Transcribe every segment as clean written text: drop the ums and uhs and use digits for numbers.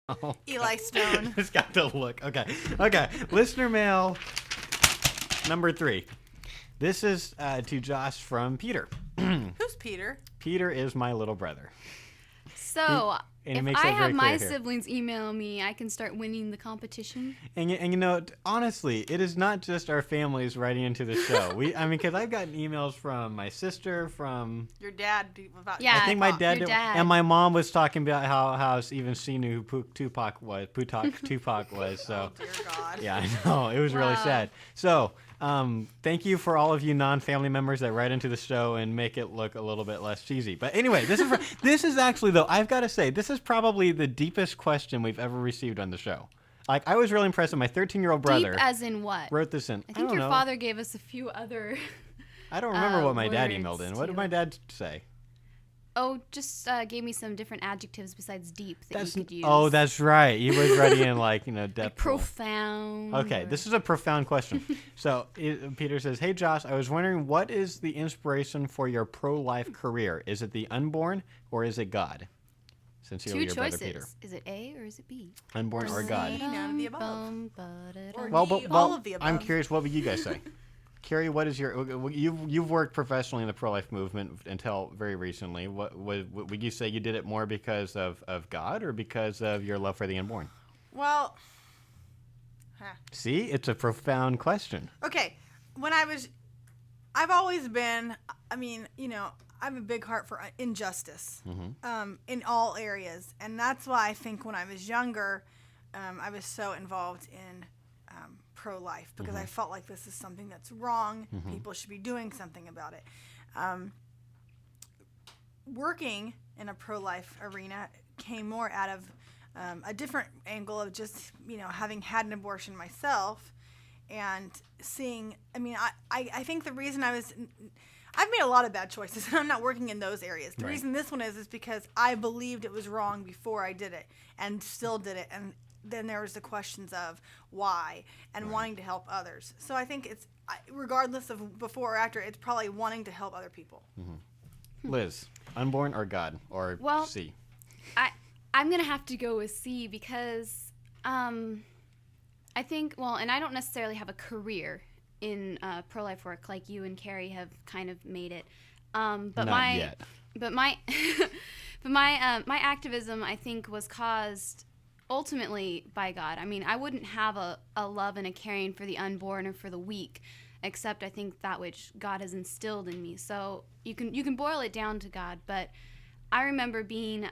Oh, Eli Stone. it's got the look. Okay. Listener mail number 3. This is to Josh from Peter. Who's Peter? Peter is my little brother. So, And he if makes I that very have my clear here. siblings email me, I can start winning the competition. And you know, honestly, it is not just our families writing into the show. Because I've gotten emails from my sister, from Your dad. About Yeah, I think my dad, your did, dad. and my mom was talking about how even she knew who Tupac was. Tupac was. So Oh, dear God. yeah, I know it was really Wow. sad. So thank you for all of you non-family members that write into the show and make it look a little bit less cheesy. But anyway, this is actually, though, I've got to say, this is probably the deepest question we've ever received on the show. Like, I was really impressed with my 13-year-old brother. Deep as in what? Wrote this in. I think don't your know. father gave us a few other. I don't remember what my dad words emailed in. What did too. my dad say? Oh, just gave me some different adjectives besides deep that you could use. Oh, that's right. He was writing in like depth. like profound. Okay, or- this is a profound question. So Peter says, "Hey Josh, I was wondering what is the inspiration for your pro-life career? Is it the unborn or is it God?" Sincerely, two your choices. brother Peter. Is it A or is it B? Unborn or God? None of the above. Or Well, D, all of the above. I'm curious. What would you guys say? Carrie, what is your? You've worked professionally in the pro-life movement until very recently. What would you say you did it more because of God or because of your love for the unborn? Well, See, it's a profound question. okay. I've always been, I have a big heart for injustice in all areas. And that's why I think when I was younger, I was so involved in pro-life because I felt like this is something that's wrong. People should be doing something about it. Working in a pro-life arena came more out of a different angle of just, having had an abortion myself and seeing, I think the reason I've made a lot of bad choices and I'm not working in those areas. The Right. reason this one is because I believed it was wrong before I did it and still did it. And then there was the questions of why and wanting to help others. So I think it's, regardless of before or after, it's probably wanting to help other people. Liz, unborn or God or Well, C? I'm gonna have to go with C because I think, and I don't necessarily have a career in pro-life work like you and Carrie have kind of made it. But Not yet. But my my activism, I think, was caused ultimately by God. I mean, I wouldn't have a love and a caring for the unborn or for the weak, except I think that which God has instilled in me. So you can boil it down to God. But I remember being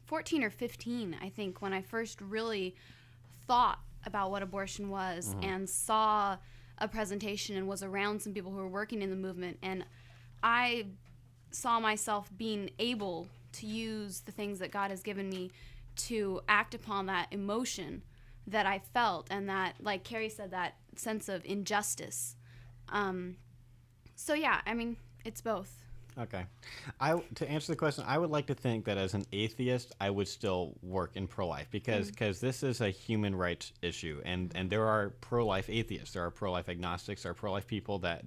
14 or 15, I think, when I first really thought about what abortion was and saw a presentation and was around some people who were working in the movement, and I saw myself being able to use the things that God has given me to act upon that emotion that I felt, and that, like Carrie said, that sense of injustice. So yeah, I mean, it's both. Okay. To answer the question, I would like to think that as an atheist, I would still work in pro-life because this is a human rights issue, and there are pro-life atheists, there are pro-life agnostics, there are pro-life people that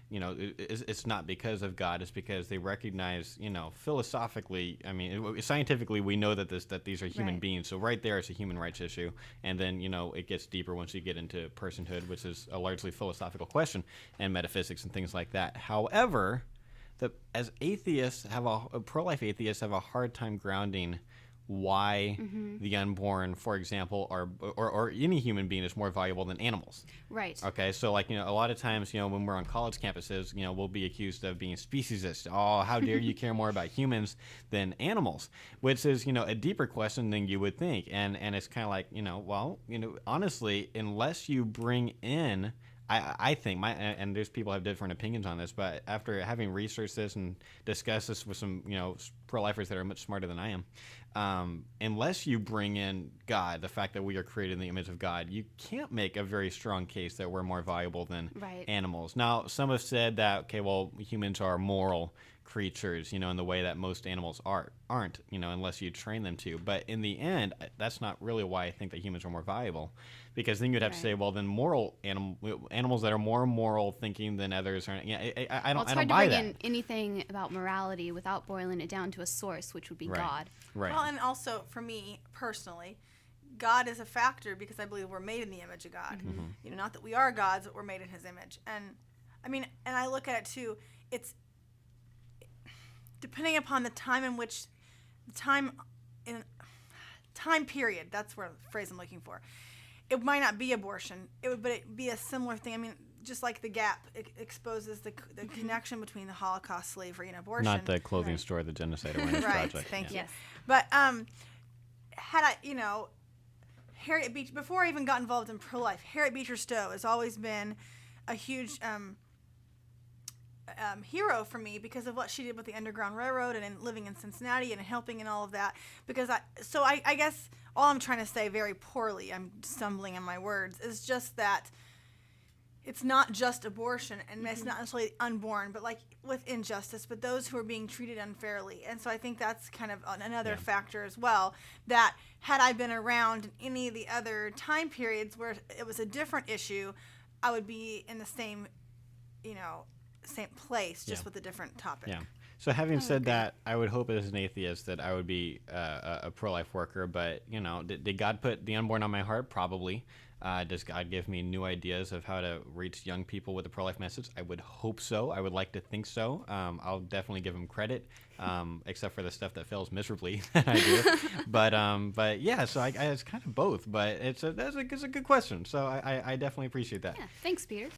it's not because of God, it's because they recognize, philosophically, scientifically, we know that these are human Right. beings. So right there, it's a human rights issue, and then it gets deeper once you get into personhood, which is a largely philosophical question, and metaphysics and things like that. However, as atheists pro-life atheists have a hard time grounding why the unborn, for example, or any human being is more valuable than animals. Right. Okay, so a lot of times, when we're on college campuses, we'll be accused of being speciesist. Oh, how dare you care more about humans than animals? Which is, a deeper question than you would think. And it's kind of like, honestly, unless you bring in, I think and there's people who have different opinions on this, but after having researched this and discussed this with some pro-lifers that are much smarter than I am, unless you bring in God, the fact that we are created in the image of God, you can't make a very strong case that we're more valuable than Right. animals. Now, some have said that humans are moral creatures, in the way that most animals aren't, unless you train them to. But in the end, that's not really why I think that humans are more valuable, because then you'd have to say, well, then animals that are more moral thinking than others are. I don't buy that. It's hard to bring in anything about morality without boiling it down to a source, which would be God. Right. Well, and also for me personally, God is a factor because I believe we're made in the image of God. Mm-hmm. Not that we are gods, but we're made in His image. And I mean, and I look at it too. It's depending upon the time in which time period. That's where the phrase I'm looking for. It might not be abortion. But it'd be a similar thing. I mean, just like the Gap exposes the connection between the Holocaust, slavery, and abortion. Not the clothing store, the Genocide Awareness right. Project. Thank you. Yes. But had I, Harriet Beecher, before I even got involved in pro-life, Harriet Beecher Stowe has always been a huge hero for me because of what she did with the Underground Railroad and living in Cincinnati and helping and all of that. Because I guess all I'm trying to say very poorly, I'm stumbling in my words, is just that it's not just abortion and it's not necessarily unborn, but like with injustice, but those who are being treated unfairly. And so I think that's kind of another factor as well, that had I been around in any of the other time periods where it was a different issue, I would be in the same, same place, just with a different topic. Yeah. So having said that, I would hope as an atheist that I would be a pro-life worker. But, did God put the unborn on my heart? Probably. Does God give me new ideas of how to reach young people with a pro-life message? I would hope so. I would like to think so. I'll definitely give him credit, except for the stuff that fails miserably that I do. But yeah, so it's kind of both. But it's a good question. So I definitely appreciate that. Yeah. Thanks, Peter.